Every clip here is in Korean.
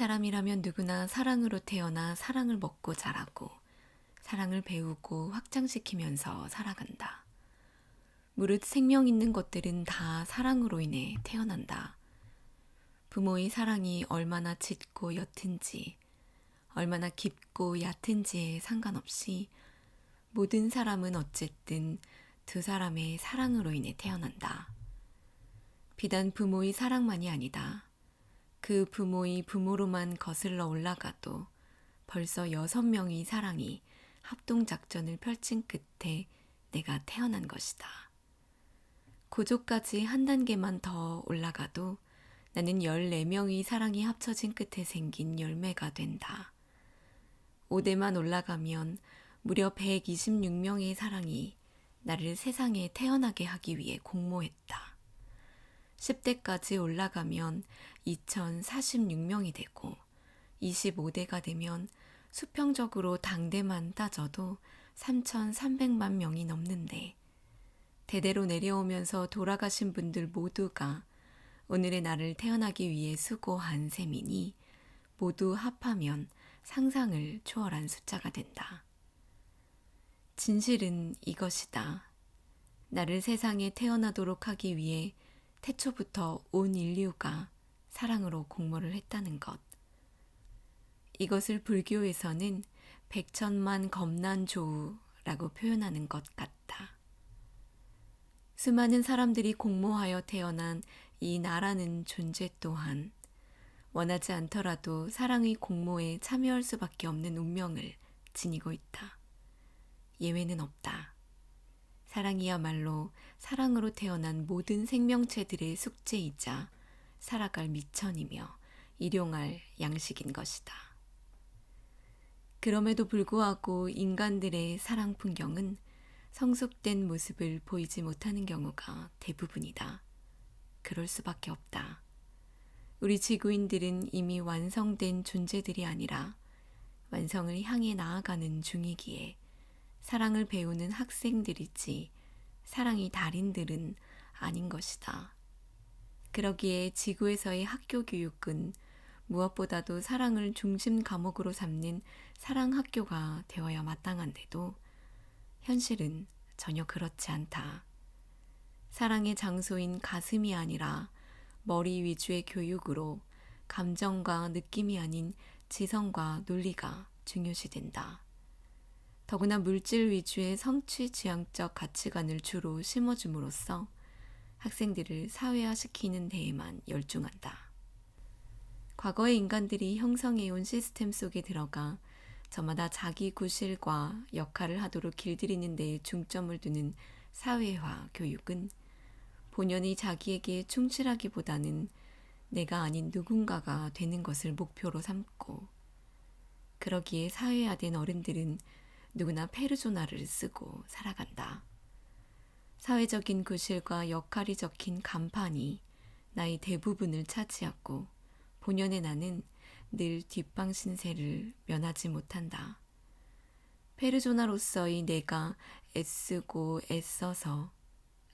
사람이라면 누구나 사랑으로 태어나 사랑을 먹고 자라고 사랑을 배우고 확장시키면서 살아간다. 무릇 생명 있는 것들은 다 사랑으로 인해 태어난다. 부모의 사랑이 얼마나 짙고 옅은지, 얼마나 깊고 얕은지에 상관없이 모든 사람은 어쨌든 두 사람의 사랑으로 인해 태어난다. 비단 부모의 사랑만이 아니다. 그 부모의 부모로만 거슬러 올라가도 벌써 6명의 사랑이 합동작전을 펼친 끝에 내가 태어난 것이다. 고조까지 한 단계만 더 올라가도 나는 14명의 사랑이 합쳐진 끝에 생긴 열매가 된다. 5대만 올라가면 무려 126명의 사랑이 나를 세상에 태어나게 하기 위해 공모했다. 10대까지 올라가면 2046명이 되고 25대가 되면 수평적으로 당대만 따져도 3,300만 명이 넘는데 대대로 내려오면서 돌아가신 분들 모두가 오늘의 나를 태어나기 위해 수고한 셈이니 모두 합하면 상상을 초월한 숫자가 된다. 진실은 이것이다. 나를 세상에 태어나도록 하기 위해 태초부터 온 인류가 사랑으로 공모를 했다는 것. 이것을 불교에서는 백천만 겁난조우라고 표현하는 것 같다. 수많은 사람들이 공모하여 태어난 이 나라는 존재 또한 원하지 않더라도 사랑의 공모에 참여할 수밖에 없는 운명을 지니고 있다. 예외는 없다. 사랑이야말로 사랑으로 태어난 모든 생명체들의 숙제이자 살아갈 미천이며 일용할 양식인 것이다. 그럼에도 불구하고 인간들의 사랑 풍경은 성숙된 모습을 보이지 못하는 경우가 대부분이다. 그럴 수밖에 없다. 우리 지구인들은 이미 완성된 존재들이 아니라 완성을 향해 나아가는 중이기에 사랑을 배우는 학생들이지 사랑의 달인들은 아닌 것이다. 그러기에 지구에서의 학교 교육은 무엇보다도 사랑을 중심 과목으로 삼는 사랑학교가 되어야 마땅한데도 현실은 전혀 그렇지 않다. 사랑의 장소인 가슴이 아니라 머리 위주의 교육으로 감정과 느낌이 아닌 지성과 논리가 중요시된다. 더구나 물질 위주의 성취 지향적 가치관을 주로 심어줌으로써 학생들을 사회화시키는 데에만 열중한다. 과거의 인간들이 형성해온 시스템 속에 들어가 저마다 자기 구실과 역할을 하도록 길들이는 데에 중점을 두는 사회화 교육은 본연이 자기에게 충실하기보다는 내가 아닌 누군가가 되는 것을 목표로 삼고 그러기에 사회화된 어른들은 누구나 페르소나를 쓰고 살아간다. 사회적인 구실과 역할이 적힌 간판이 나의 대부분을 차지하고 본연의 나는 늘 뒷방신세를 면하지 못한다. 페르소나로서의 내가 애쓰고 애써서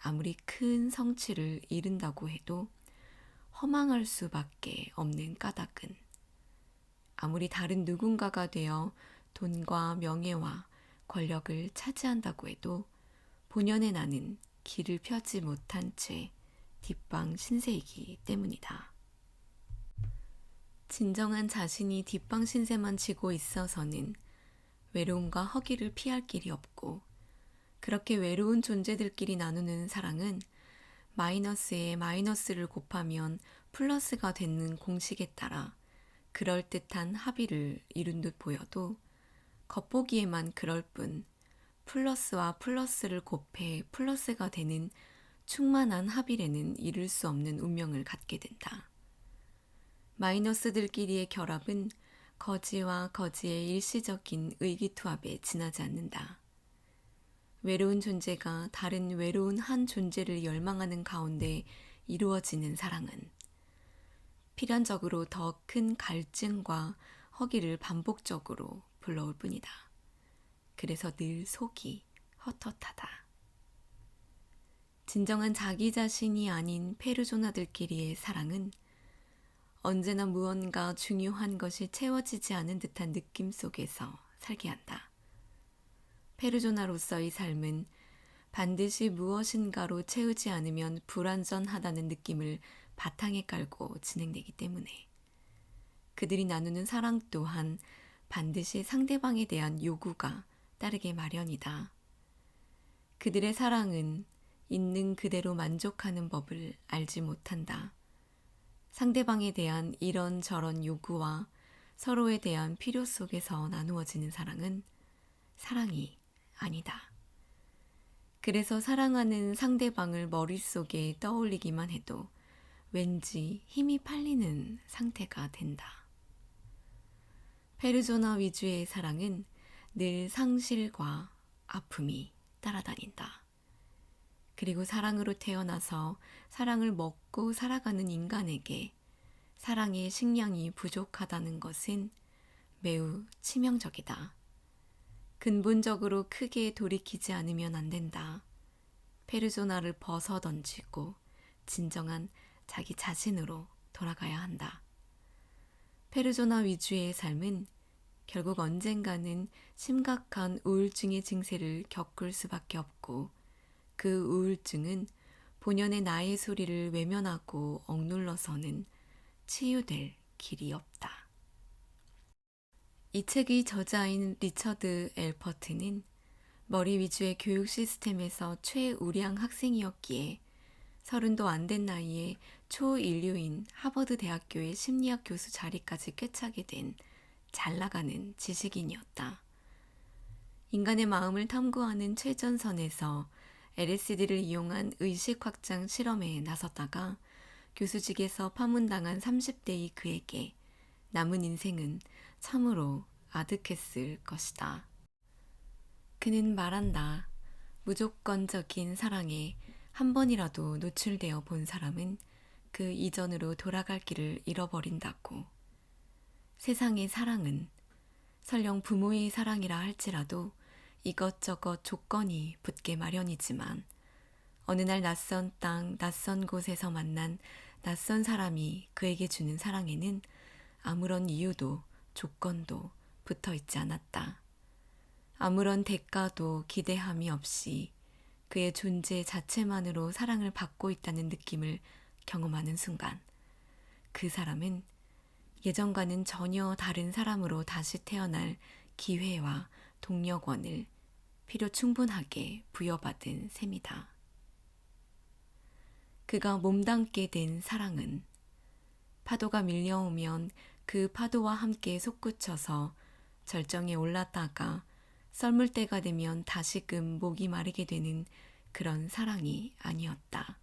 아무리 큰 성취를 이룬다고 해도 허망할 수밖에 없는 까닭은 아무리 다른 누군가가 되어 돈과 명예와 권력을 차지한다고 해도 본연의 나는 길을 펴지 못한 채 뒷방 신세이기 때문이다. 진정한 자신이 뒷방 신세만 지고 있어서는 외로움과 허기를 피할 길이 없고 그렇게 외로운 존재들끼리 나누는 사랑은 마이너스에 마이너스를 곱하면 플러스가 되는 공식에 따라 그럴듯한 합의를 이룬 듯 보여도 겉보기에만 그럴 뿐 플러스와 플러스를 곱해 플러스가 되는 충만한 합의에는 이룰 수 없는 운명을 갖게 된다. 마이너스들끼리의 결합은 거지와 거지의 일시적인 의기투합에 지나지 않는다. 외로운 존재가 다른 외로운 한 존재를 열망하는 가운데 이루어지는 사랑은 필연적으로 더 큰 갈증과 허기를 반복적으로 불러올 뿐이다. 그래서 늘 속이 헛헛하다. 진정한 자기 자신이 아닌 페르소나들끼리의 사랑은 언제나 무언가 중요한 것이 채워지지 않은 듯한 느낌 속에서 살게 한다. 페르조나로서의 삶은 반드시 무엇인가로 채우지 않으면 불완전하다는 느낌을 바탕에 깔고 진행되기 때문에 그들이 나누는 사랑 또한 반드시 상대방에 대한 요구가 따르게 마련이다. 그들의 사랑은 있는 그대로 만족하는 법을 알지 못한다. 상대방에 대한 이런저런 요구와 서로에 대한 필요 속에서 나누어지는 사랑은 사랑이 아니다. 그래서 사랑하는 상대방을 머릿속에 떠올리기만 해도 왠지 힘이 팔리는 상태가 된다. 페르소나 위주의 사랑은 늘 상실과 아픔이 따라다닌다. 그리고 사랑으로 태어나서 사랑을 먹고 살아가는 인간에게 사랑의 식량이 부족하다는 것은 매우 치명적이다. 근본적으로 크게 돌이키지 않으면 안 된다. 페르소나를 벗어던지고 진정한 자기 자신으로 돌아가야 한다. 페르소나 위주의 삶은 결국 언젠가는 심각한 우울증의 증세를 겪을 수밖에 없고 그 우울증은 본연의 나의 소리를 외면하고 억눌러서는 치유될 길이 없다. 이 책의 저자인 리처드 엘퍼트는 머리 위주의 교육 시스템에서 최우량 학생이었기에 30도 안 된 나이에 초인류인 하버드 대학교의 심리학 교수 자리까지 꿰차게 된 잘 나가는 지식인이었다. 인간의 마음을 탐구하는 최전선에서 LSD를 이용한 의식 확장 실험에 나섰다가 교수직에서 파문당한 30대의 그에게 남은 인생은 참으로 아득했을 것이다. 그는 말한다. 무조건적인 사랑에 한 번이라도 노출되어 본 사람은 그 이전으로 돌아갈 길을 잃어버린다고. 세상의 사랑은 설령 부모의 사랑이라 할지라도 이것저것 조건이 붙게 마련이지만 어느 날 낯선 땅, 낯선 곳에서 만난 낯선 사람이 그에게 주는 사랑에는 아무런 이유도 조건도 붙어 있지 않았다. 아무런 대가도 기대함이 없이 그의 존재 자체만으로 사랑을 받고 있다는 느낌을 경험하는 순간 그 사람은 예전과는 전혀 다른 사람으로 다시 태어날 기회와 동력원을 필요 충분하게 부여받은 셈이다. 그가 몸담게 된 사랑은 파도가 밀려오면 그 파도와 함께 솟구쳐서 절정에 올랐다가 썰물 때가 되면 다시금 목이 마르게 되는 그런 사랑이 아니었다.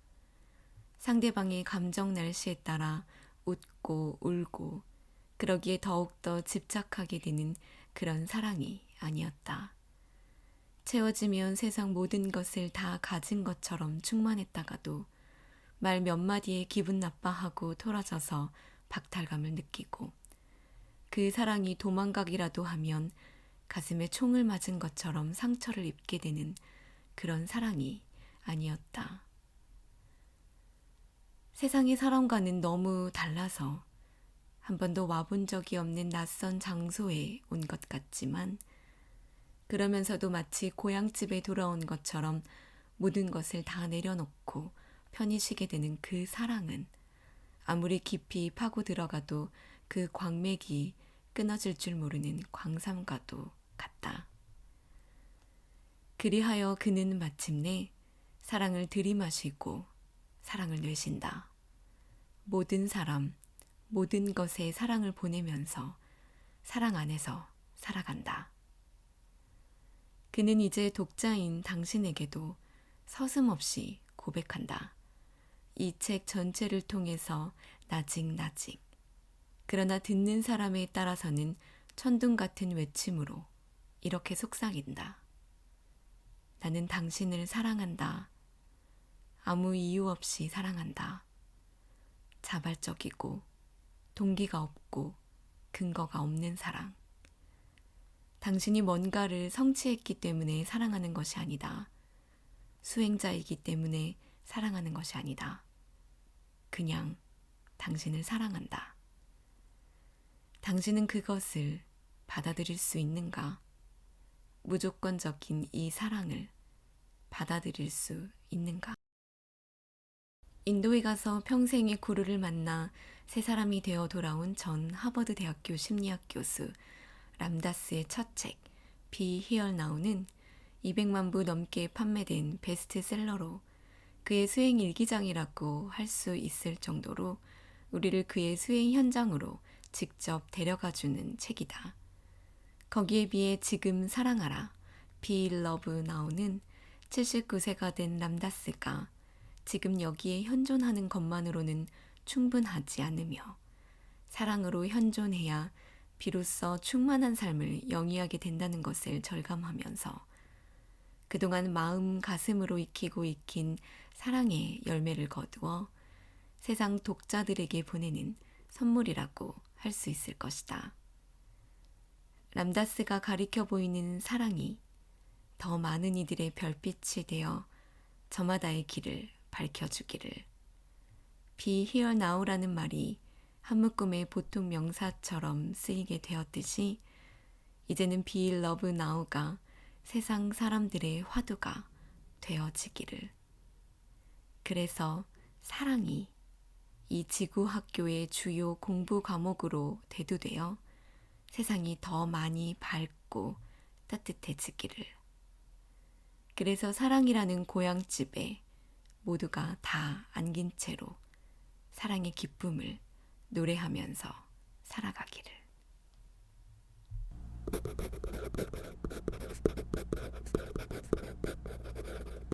상대방의 감정 날씨에 따라 웃고 울고 그러기에 더욱더 집착하게 되는 그런 사랑이 아니었다. 채워지면 세상 모든 것을 다 가진 것처럼 충만했다가도 말 몇 마디에 기분 나빠하고 토라져서 박탈감을 느끼고 그 사랑이 도망가기라도 하면 가슴에 총을 맞은 것처럼 상처를 입게 되는 그런 사랑이 아니었다. 세상의 사람과는 너무 달라서 한 번도 와본 적이 없는 낯선 장소에 온 것 같지만 그러면서도 마치 고향집에 돌아온 것처럼 모든 것을 다 내려놓고 편히 쉬게 되는 그 사랑은 아무리 깊이 파고 들어가도 그 광맥이 끊어질 줄 모르는 광삼과도 같다. 그리하여 그는 마침내 사랑을 들이마시고 사랑을 내쉰다. 모든 사람, 모든 것에 사랑을 보내면서 사랑 안에서 살아간다. 그는 이제 독자인 당신에게도 서슴없이 고백한다. 이 책 전체를 통해서 나직나직. 그러나 듣는 사람에 따라서는 천둥 같은 외침으로 이렇게 속삭인다. 나는 당신을 사랑한다. 아무 이유 없이 사랑한다. 자발적이고 동기가 없고 근거가 없는 사랑. 당신이 뭔가를 성취했기 때문에 사랑하는 것이 아니다. 수행자이기 때문에 사랑하는 것이 아니다. 그냥 당신을 사랑한다. 당신은 그것을 받아들일 수 있는가? 무조건적인 이 사랑을 받아들일 수 있는가? 인도에 가서 평생의 구루를 만나 새 사람이 되어 돌아온 전 하버드 대학교 심리학 교수 람다스의 첫 책, Be Here Now는 200만 부 넘게 판매된 베스트셀러로 그의 수행 일기장이라고 할 수 있을 정도로 우리를 그의 수행 현장으로 직접 데려가주는 책이다. 거기에 비해 지금 사랑하라, Be Love Now는 79세가 된 람다스가 지금 여기에 현존하는 것만으로는 충분하지 않으며 사랑으로 현존해야 비로소 충만한 삶을 영위하게 된다는 것을 절감하면서 그동안 마음 가슴으로 익힌 사랑의 열매를 거두어 세상 독자들에게 보내는 선물이라고 할 수 있을 것이다. 람다스가 가리켜 보이는 사랑이 더 많은 이들의 별빛이 되어 저마다의 길을 밝혀주기를. Be here now라는 말이 한묶음의 보통 명사처럼 쓰이게 되었듯이 이제는 Be love now가 세상 사람들의 화두가 되어지기를. 그래서 사랑이 이 지구 학교의 주요 공부 과목으로 대두되어 세상이 더 많이 밝고 따뜻해지기를. 그래서 사랑이라는 고향집에 모두가 다 안긴 채로 사랑의 기쁨을 노래하면서 살아가기를.